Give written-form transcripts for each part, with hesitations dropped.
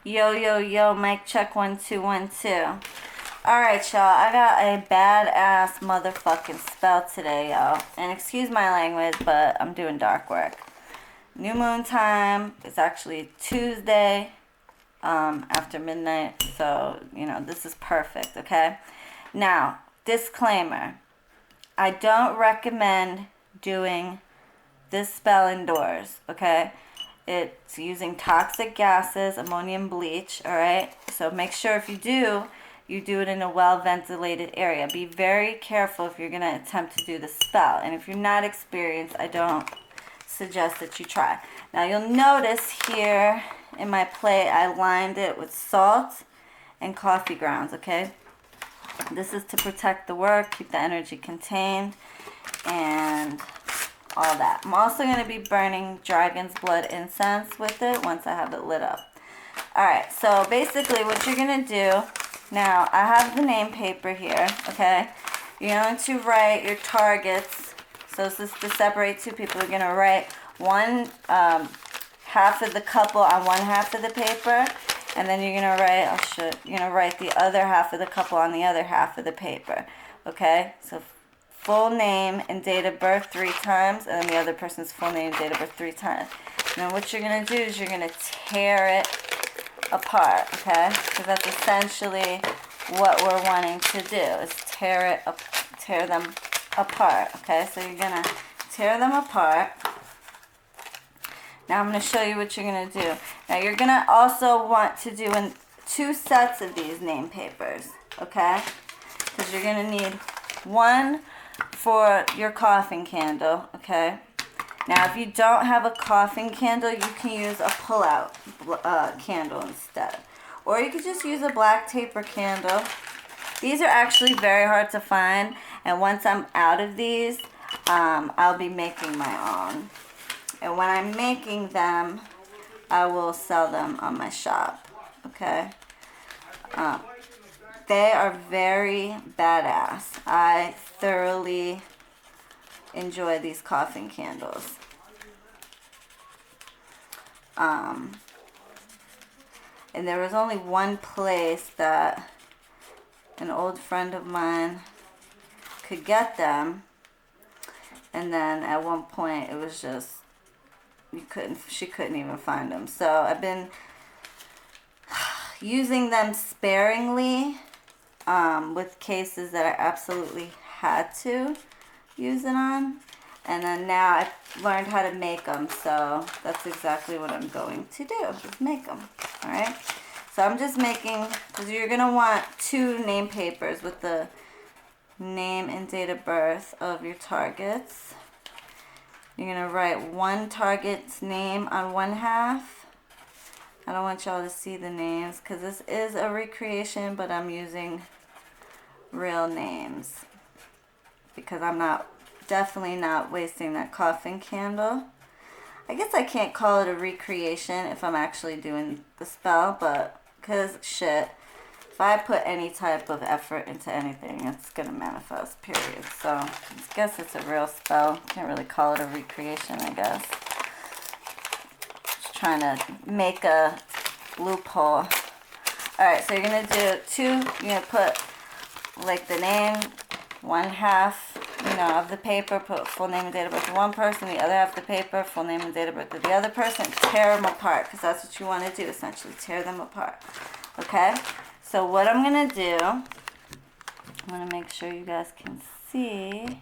Yo, yo, yo, mic check 1 2 1 2. Alright, y'all, I got a badass motherfucking spell today, y'all. And excuse my language, but I'm doing dark work. New moon time. It's actually Tuesday, after midnight. So, this is perfect, okay? Now, disclaimer. I don't recommend doing this spell indoors, okay? It's using toxic gases, ammonium bleach, all right? So make sure if you do it in a well-ventilated area. Be very careful if you're going to attempt to do the spell. And if you're not experienced, I don't suggest that you try. Now you'll notice here in my plate, I lined it with salt and coffee grounds, okay? This is to protect the work, keep the energy contained, and all that. I'm also going to be burning dragon's blood incense with it once I have it lit up. Alright, so basically what you're going to do, now I have the name paper here, okay? You're going to write your targets. So this is to separate two people. You're going to write one half of the couple on one half of the paper, and then you're going to write, you're going to write the other half of the couple on the other half of the paper, okay? So full name and date of birth 3 times, and then the other person's full name and date of birth 3 times. Now what you're going to do is you're going to tear it apart, okay? Because that's essentially what we're wanting to do, is tear them apart, okay? So you're going to tear them apart. Now I'm going to show you what you're going to do. Now you're going to also want to do 2 sets of these name papers, okay? Because you're going to need one for your coughing candle, okay? Now, if you don't have a coughing candle, you can use a pull-out candle instead. Or you could just use a black taper candle. These are actually very hard to find, and once I'm out of these, I'll be making my own. And when I'm making them, I will sell them on my shop, okay? They are very badass. I thoroughly enjoy these coughing candles. And there was only one place that an old friend of mine could get them, and then at one point it was just she couldn't even find them. So I've been using them sparingly with cases that I absolutely had to use it on, and then now I've learned how to make them, so that's exactly what I'm going to do, is make them. Alright, so I'm just making, because you're going to want 2 name papers with the name and date of birth of your targets. You're going to write one target's name on one half. I don't want y'all to see the names because this is a recreation, but I'm using real names because I'm definitely not wasting that coughing candle. I guess I can't call it a recreation if I'm actually doing the spell, but because shit, if I put any type of effort into anything, it's going to manifest, period. So I guess it's a real spell. Can't really call it a recreation, I guess. Just trying to make a loophole. Alright, so you're going to do 2, you're going to put like the name, one half, of the paper, put full name and date of birth to one person, the other half of the paper, full name and date of birth to the other person, tear them apart, because that's what you want to do, essentially, tear them apart, okay? So what I'm going to do, I'm going to make sure you guys can see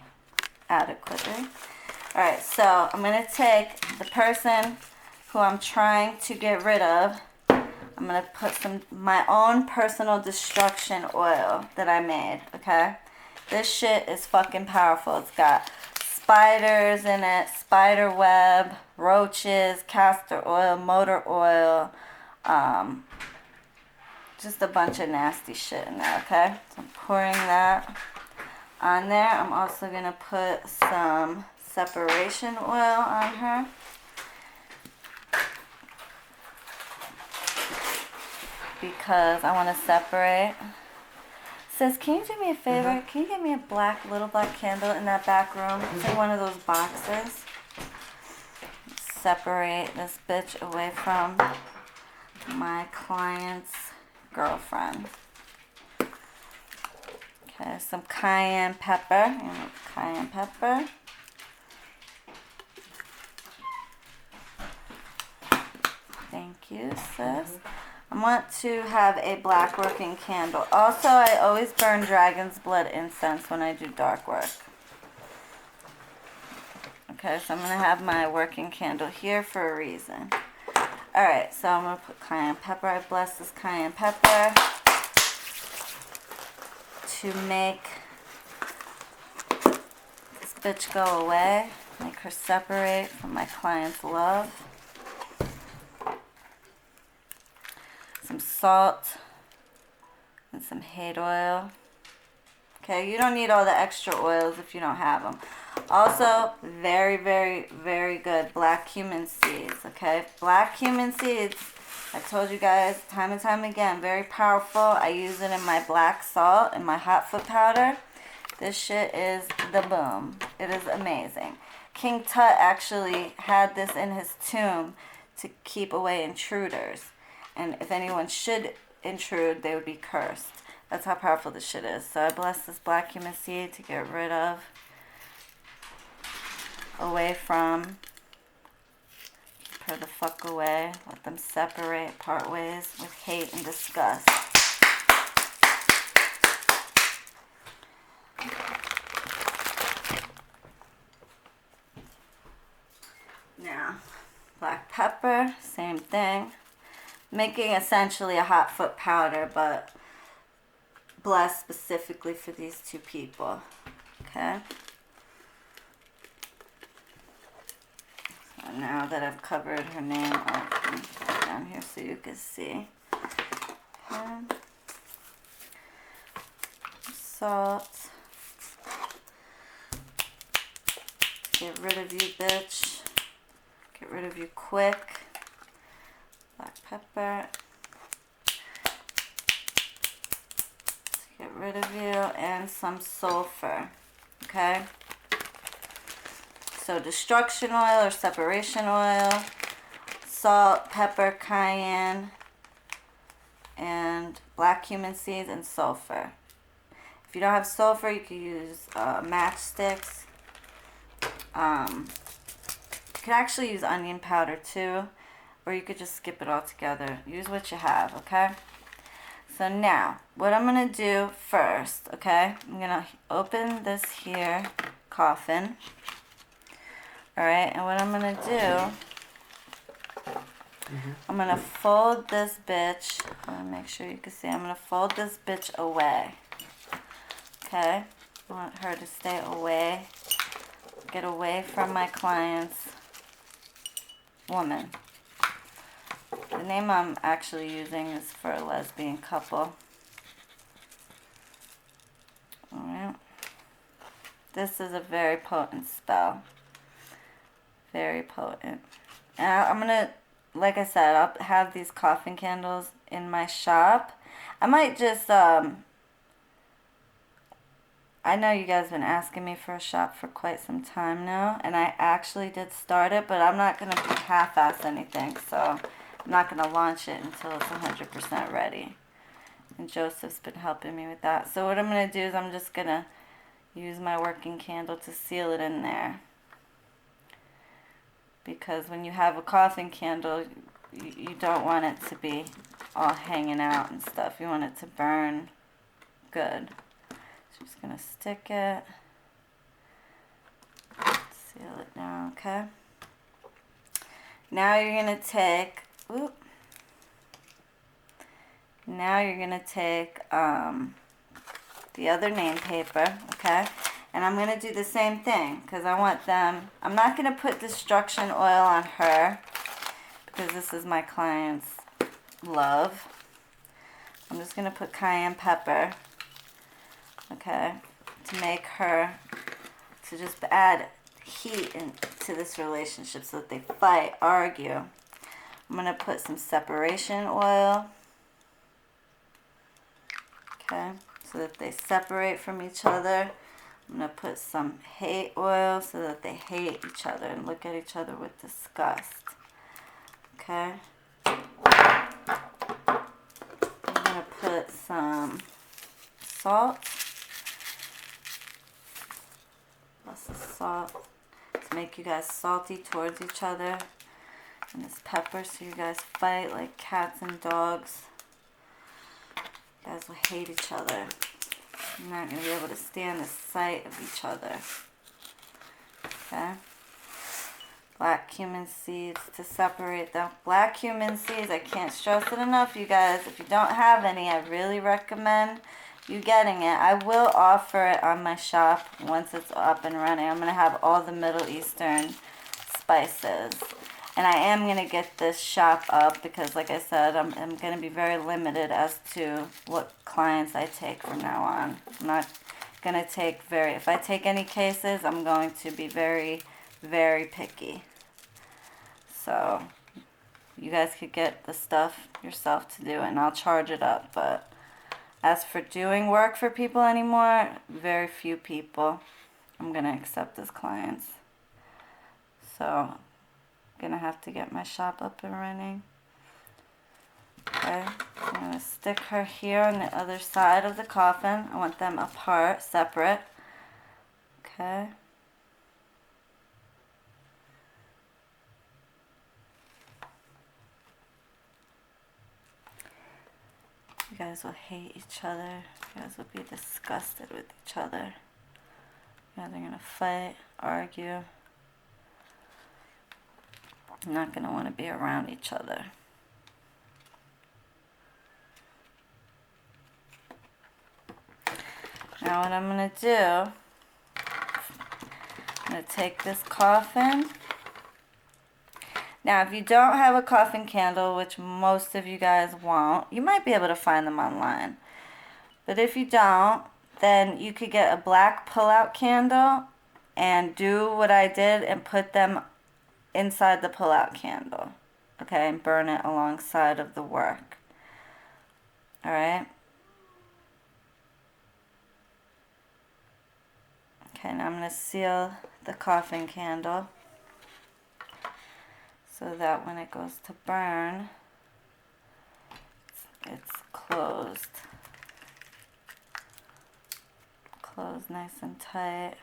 adequately. Alright, so I'm going to take the person who I'm trying to get rid of. I'm going to put my own personal destruction oil that I made, okay? This shit is fucking powerful. It's got spiders in it, spider web, roaches, castor oil, motor oil, just a bunch of nasty shit in there, okay? So I'm pouring that on there. I'm also going to put some separation oil on her. Because I want to separate. Says, can you do me a favor? Can you get me a little black candle in that back room? It's in one of those boxes. Separate this bitch away from my client's girlfriend. Okay, some cayenne pepper. Cayenne pepper. Thank you, sis. I want to have a black working candle. Also, I always burn dragon's blood incense when I do dark work. Okay, so I'm going to have my working candle here for a reason. Alright, so I'm going to put cayenne pepper. I bless this cayenne pepper to make this bitch go away. Make her separate from my client's love. Some salt and some hate oil. Okay, you don't need all the extra oils if you don't have them. Also, very, very, very good black cumin seeds. Okay, black cumin seeds, I told you guys time and time again, very powerful. I use it in my black salt and my hot foot powder. This shit is the boom. It is amazing. King Tut actually had this in his tomb to keep away intruders. And if anyone should intrude, they would be cursed. That's how powerful this shit is. So I bless this black cumin seed to get rid of, away from, keep her the fuck away. Let them separate, part ways with hate and disgust. Now, black pepper, same thing. Making essentially a hot foot powder, but blessed specifically for these two people. Okay. So now that I've covered her name, I'll put it down here so you can see. Okay. Salt. Get rid of you, bitch. Get rid of you quick. Black pepper. Get rid of you, and some sulfur. Okay, so destruction oil or separation oil, salt, pepper, cayenne, and black cumin seeds, and sulfur. If you don't have sulfur, you could use matchsticks. You could actually use onion powder too, or you could just skip it all together. Use what you have, okay? So now, what I'm going to do first, okay? I'm going to open this here coffin. Alright, and what I'm going to do, I'm going to fold this bitch. I want to make sure you can see. I'm going to fold this bitch away. Okay? I want her to stay away. Get away from my client's woman. The name I'm actually using is for a lesbian couple. Alright. This is a very potent spell. Very potent. And I'm going to, like I said, I'll have these coffin candles in my shop. I might just, I know you guys have been asking me for a shop for quite some time now. And I actually did start it, but I'm not going to half-ass anything. So I'm not going to launch it until it's 100% ready. And Joseph's been helping me with that. So what I'm going to do is I'm just going to use my working candle to seal it in there. Because when you have a coffin candle, you don't want it to be all hanging out and stuff. You want it to burn good. So just going to stick it. Seal it down, okay? Now you're going to take... Now you're going to take the other name paper, okay? And I'm going to do the same thing because I want them... I'm not going to put destruction oil on her because this is my client's love. I'm just going to put cayenne pepper, okay, to make her... to just add heat into this relationship so that they fight, argue. I'm going to put some separation oil. Okay, so that they separate from each other. I'm going to put some hate oil so that they hate each other and look at each other with disgust. Okay. salt. Lots of salt to make you guys salty towards each other. And this pepper so you guys fight like cats and dogs. You guys will hate each other. You're not going to be able to stand the sight of each other. Okay? Black cumin seeds to separate them. Black cumin seeds, I can't stress it enough, you guys. If you don't have any, I really recommend you getting it. I will offer it on my shop once it's up and running. I'm going to have all the Middle Eastern spices. And I am going to get this shop up because, like I said, I'm going to be very limited as to what clients I take from now on. I'm not going to take if I take any cases, I'm going to be very, very picky. So, you guys could get the stuff yourself to do it, and I'll charge it up. But as for doing work for people anymore, very few people I'm going to accept as clients. So, gonna have to get my shop up and running. Okay, I'm gonna stick her here on the other side of the coffin. I want them apart, separate. Okay. You guys will hate each other. You guys will be disgusted with each other. You guys are gonna fight, argue. You're not going to want to be around each other. Now what I'm going to do, I'm going to take this coffin. Now if you don't have a coffin candle, which most of you guys won't, you might be able to find them online. But if you don't, then you could get a black pull-out candle and do what I did and put them inside the pull-out candle, okay, and burn it alongside of the work. All right. Okay, now I'm going to seal the coffin candle so that when it goes to burn, it's closed. Closed nice and tight.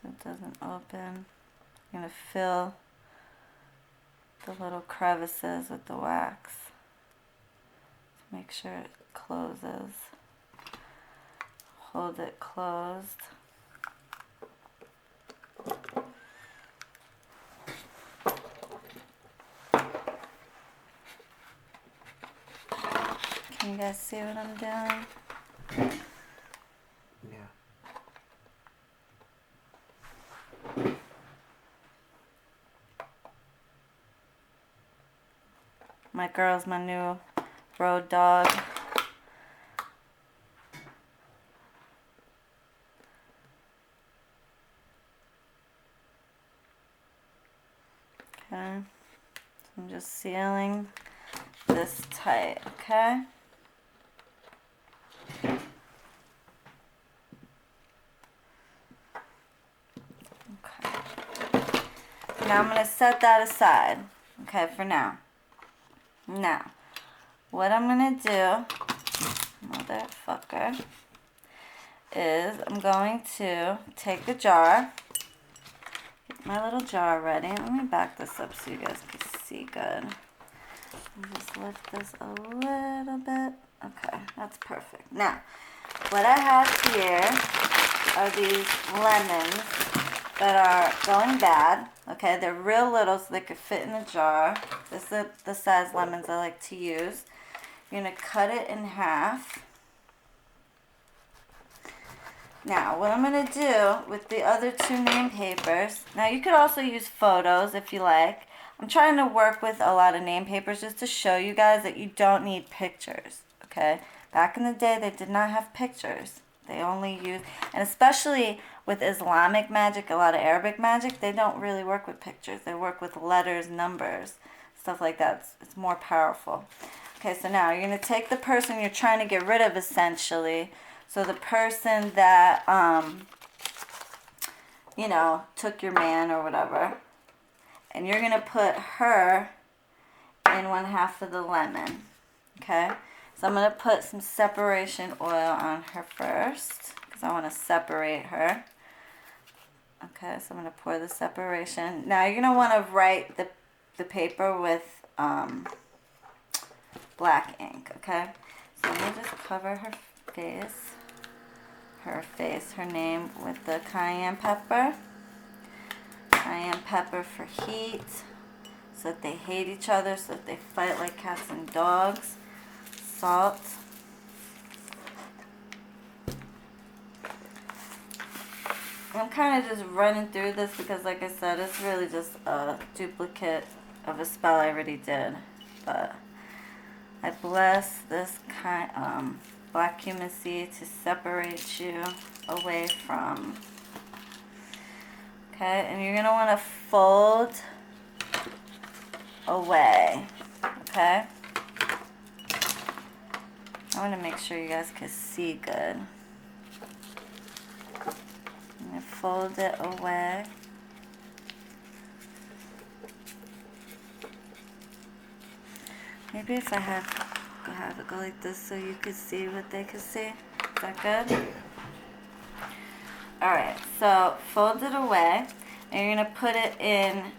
So it doesn't open. I'm going to fill the little crevices with the wax. Make sure it closes. Hold it closed. Can you guys see what I'm doing? My girl's my new road dog. Okay, so I'm just sealing this tight, okay? Okay. Now I'm going to set that aside, okay, for now. Now, what I'm going to do, motherfucker, is I'm going to take a jar, get my little jar ready. Let me back this up so you guys can see good. And just lift this a little bit. Okay, that's perfect. Now, what I have here are these lemons that are going bad. Okay, they're real little so they could fit in the jar. This is the size lemons I like to use. You're going to cut it in half. Now, what I'm going to do with the other two name papers, now you could also use photos if you like. I'm trying to work with a lot of name papers just to show you guys that you don't need pictures, okay? Back in the day, they did not have pictures. They only used, and especially with Islamic magic, a lot of Arabic magic, they don't really work with pictures. They work with letters, numbers, stuff like that. It's more powerful. Okay, so now you're going to take the person you're trying to get rid of, essentially. So the person that, you know, took your man or whatever. And you're going to put her in 1/2 of the lemon. Okay? So I'm going to put some separation oil on her first because I want to separate her. Okay, so I'm going to pour the separation. Now you're going to want to write the paper with black ink, okay? So I'm going to just cover her name with the cayenne pepper. Cayenne pepper for heat, so that they hate each other, so that they fight like cats and dogs. Salt. I'm kind of just running through this because, like I said, it's really just a duplicate of a spell I already did. But I bless this black cumin seed to separate you away from. Okay, and you're going to want to fold away. Okay? I want to make sure you guys can see good. I'm going to fold it away. Maybe if I have it go like this so you could see what they could see. Is that good? Alright, so fold it away. And you're going to put it in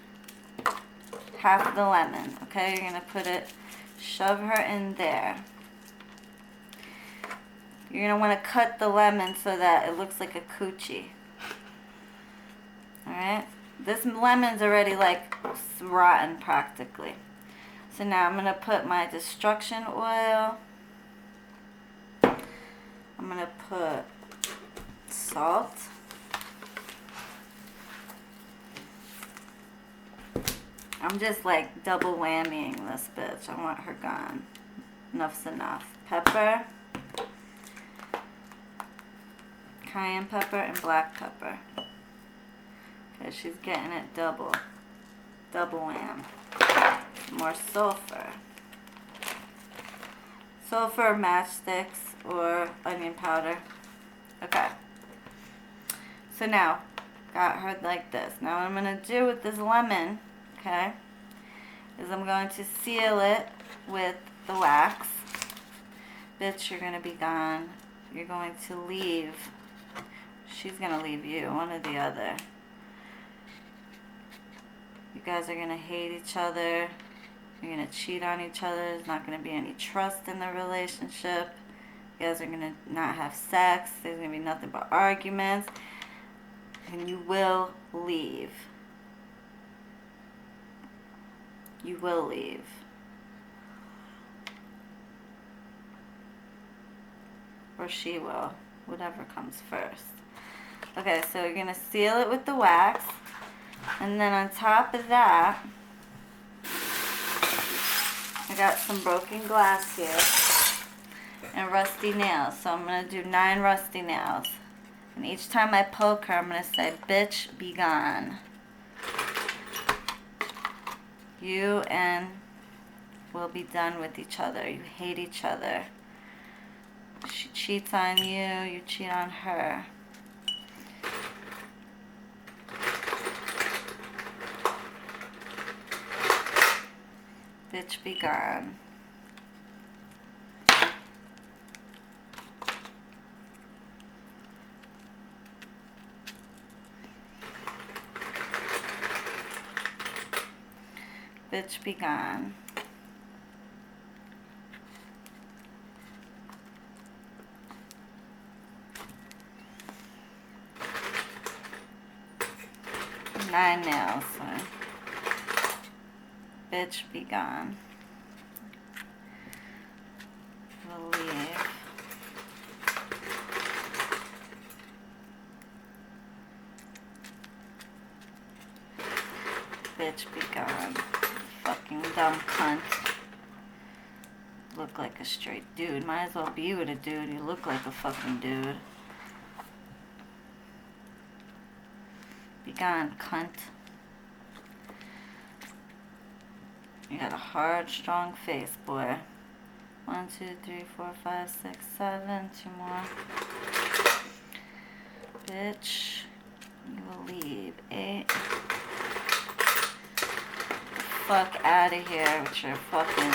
1/2 of the lemon. Okay, you're going to shove her in there. You're going to want to cut the lemon so that it looks like a coochie. Alright? This lemon's already like rotten practically. So now I'm going to put my destruction oil. I'm going to put salt. I'm just like double whammying this bitch. I want her gone. Enough's enough. Pepper. Cayenne pepper and black pepper. Because she's getting it double. Double wham. More sulfur. Sulfur, matchsticks, or onion powder. Okay. So now, got her like this. Now what I'm going to do with this lemon, okay, is I'm going to seal it with the wax. Bitch, you're going to be gone. You're going to leave. She's going to leave you, one or the other. You guys are going to hate each other. You're going to cheat on each other. There's not going to be any trust in the relationship. You guys are going to not have sex. There's going to be nothing but arguments. And you will leave. You will leave. Or she will. Whatever comes first. Okay, so you're going to seal it with the wax. And then on top of that, I got some broken glass here and rusty nails. So I'm going to do 9 rusty nails. And each time I poke her, I'm going to say, bitch, be gone. You and will be done with each other. You hate each other. She cheats on you, you cheat on her. Bitch, be gone. Bitch, be gone. Nine nails. So. Bitch, be gone. We'll leave. Bitch, be gone. Fucking dumb cunt. Look like a straight dude. Might as well be with a dude. You look like a fucking dude. Be gone, cunt. You got a hard, strong face, boy. 1, 2, 3, 4, 5, 6, 7. 2 more. Bitch, you will leave. 8. fuck out of here with your fucking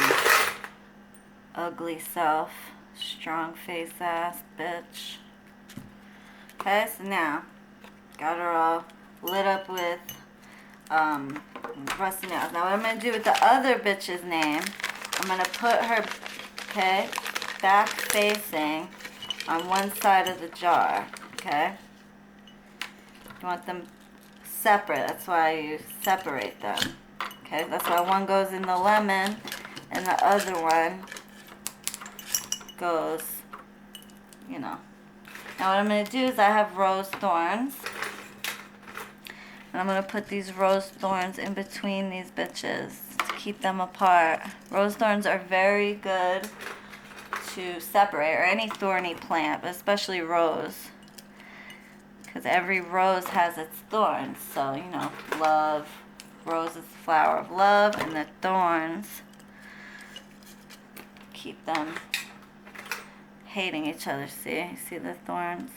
ugly self. Strong face ass bitch. Okay, so now, got her all lit up with rusty nails. Now what I'm going to do with the other bitch's name, I'm going to put her, okay, back facing on one side of the jar, okay? You want them separate, that's why you separate them, okay? That's why one goes in the lemon and the other one goes, you know. Now what I'm going to do is I have rose thorns. And I'm going to put these rose thorns in between these bitches to keep them apart. Rose thorns are very good to separate, or any thorny plant, but especially rose. Because every rose has its thorns. So, you know, love, rose is the flower of love, and the thorns keep them hating each other. See the thorns?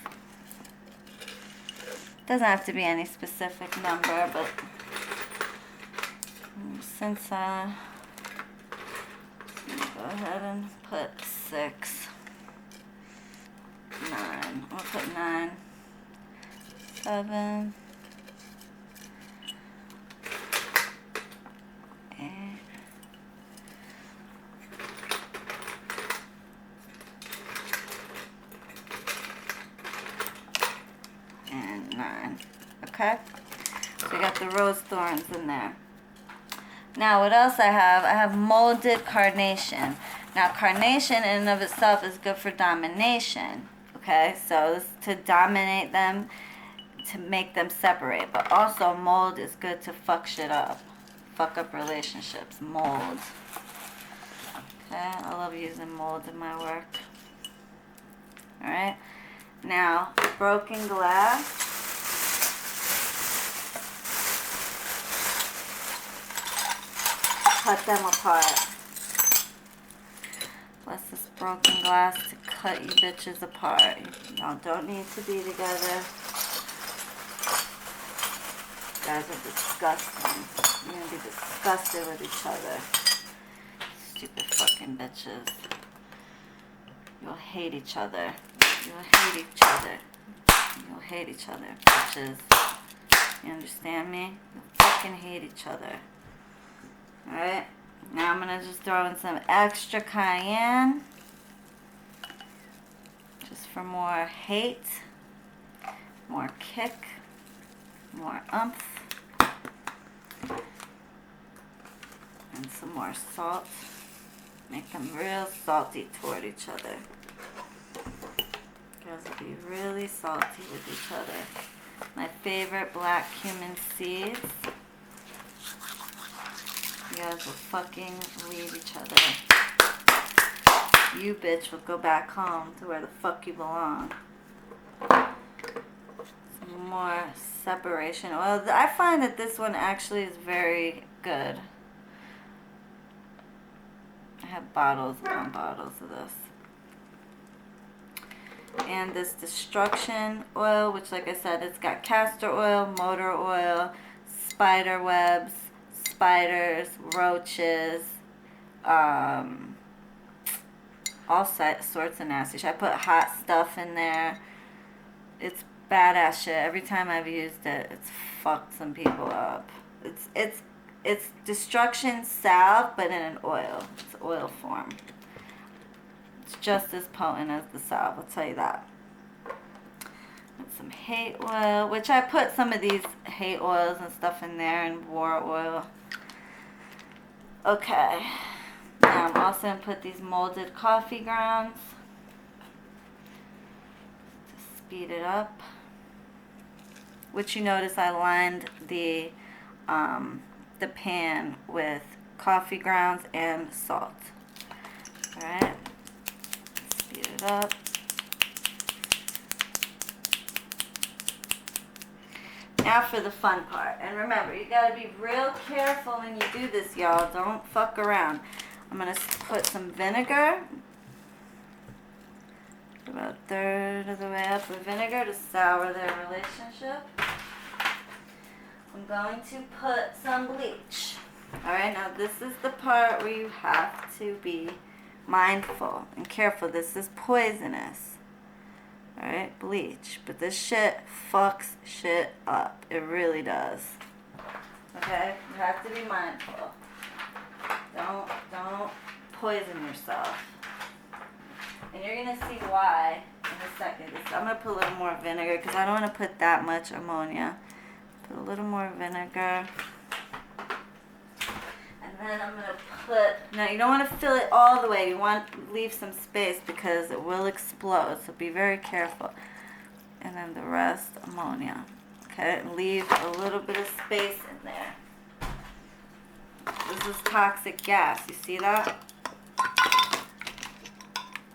Doesn't have to be any specific number, but since go ahead and put 6, 9. I'll put 9, 7, 8, and 9. Okay? So we got the rose thorns in there. Now what else I have? I have molded carnation. Now carnation in and of itself is good for domination. Okay? So this is to dominate them, to make them separate. But also mold is good to fuck shit up. Fuck up relationships. Mold. Okay? I love using mold in my work. Alright? Now, broken glass. Cut them apart. Bless this broken glass to cut you bitches apart. Y'all don't need to be together. You guys are disgusting. You're gonna be disgusted with each other. Stupid fucking bitches. You'll hate each other. You'll hate each other. You'll hate each other, bitches. You understand me? You'll fucking hate each other. Alright? Now I'm gonna just throw in some extra cayenne. Just for more hate. More kick. More umph. And some more salt. Make them real salty toward each other. You guys will be really salty with each other. My favorite black cumin seeds. You guys will fucking leave each other. You bitch will go back home to where the fuck you belong. Some more separation oil. I find that this one actually is very good. I have bottles upon bottles of this. And this destruction oil, which like I said, it's got castor oil, motor oil, spider webs, spiders, roaches, all sorts of nasty shit. I put hot stuff in there. It's badass shit. Every time I've used it, it's fucked some people up. It's destruction salve, but in an oil. It's oil form. It's just as potent as the salve, I'll tell you that. And some hate oil, which I put some of these hate oils and stuff in there, and war oil. Okay. Now I'm also going to put these molded coffee grounds to speed it up. Which you notice I lined the pan with coffee grounds and salt. Alright. Speed it up. Now for the fun part. And remember, you gotta be real careful when you do this, y'all. Don't fuck around. I'm gonna put some vinegar. About a third of the way up with vinegar to sour their relationship. I'm going to put some bleach. Alright, now this is the part where you have to be mindful and careful. This is poisonous. Alright, bleach. But this shit fucks shit up. It really does. Okay? You have to be mindful. Don't poison yourself. And you're going to see why in a second. I'm going to put a little more vinegar because I don't want to put that much ammonia. Put a little more vinegar. And then I'm going to put... Now, you don't want to fill it all the way. You want to leave some space because it will explode. So be very careful. And then the rest, ammonia. Okay? And leave a little bit of space in there. This is toxic gas. You see that?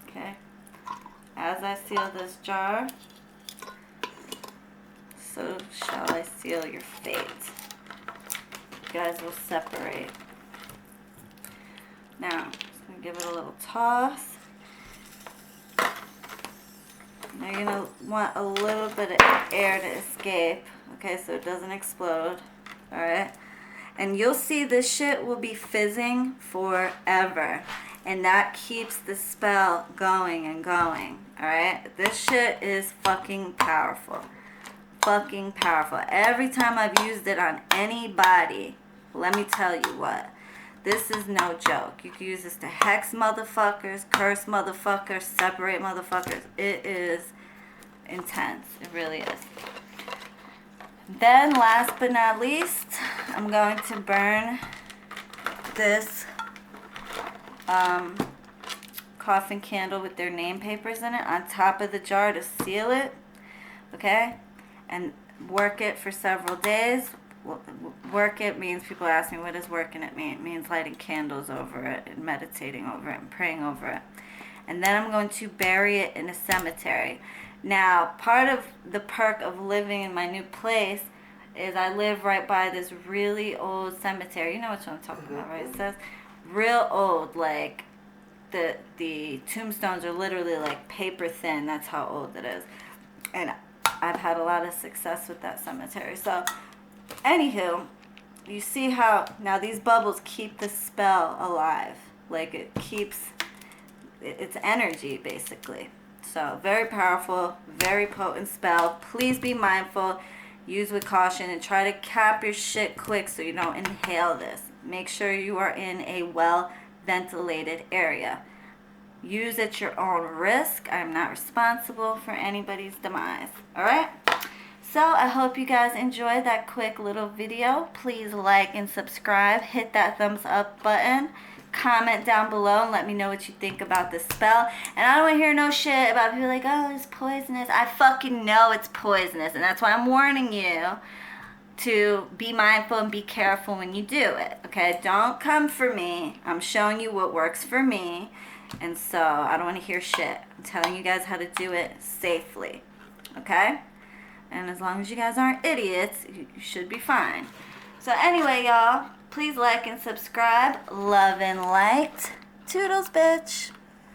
Okay. As I seal this jar, so shall I seal your fate. You guys will separate. Now, I'm just going to give it a little toss. Now you're going to want a little bit of air to escape. Okay, so it doesn't explode. Alright? And you'll see this shit will be fizzing forever. And that keeps the spell going and going. Alright? This shit is fucking powerful. Fucking powerful. Every time I've used it on anybody, let me tell you what. This is no joke. You can use this to hex motherfuckers, curse motherfuckers, separate motherfuckers. It is intense. It really is. Then, last but not least, I'm going to burn this coffin candle with their name papers in it on top of the jar to seal it, okay? And work it for several days. Work it means, people ask me, what does working it mean? It means lighting candles over it and meditating over it and praying over it. And then I'm going to bury it in a cemetery. Now, part of the perk of living in my new place is I live right by this really old cemetery. You know what I'm talking about, right? It says real old, like the tombstones are literally like paper thin. That's how old it is. And I've had a lot of success with that cemetery. So, anywho, you see how now these bubbles keep the spell alive. Like it keeps its energy, basically. So, very powerful, very potent spell. Please be mindful. Use with caution and try to cap your shit quick so you don't inhale this. Make sure you are in a well-ventilated area. Use at your own risk. I'm not responsible for anybody's demise. Alright? So, I hope you guys enjoyed that quick little video. Please like and subscribe. Hit that thumbs up button. Comment down below and let me know what you think about this spell. And I don't want to hear no shit about people like, oh, it's poisonous. I fucking know it's poisonous. And that's why I'm warning you to be mindful and be careful when you do it. Okay? Don't come for me. I'm showing you what works for me. And so I don't want to hear shit. I'm telling you guys how to do it safely. Okay? And as long as you guys aren't idiots, you should be fine. So anyway, y'all, please like and subscribe. Love and light. Toodles, bitch.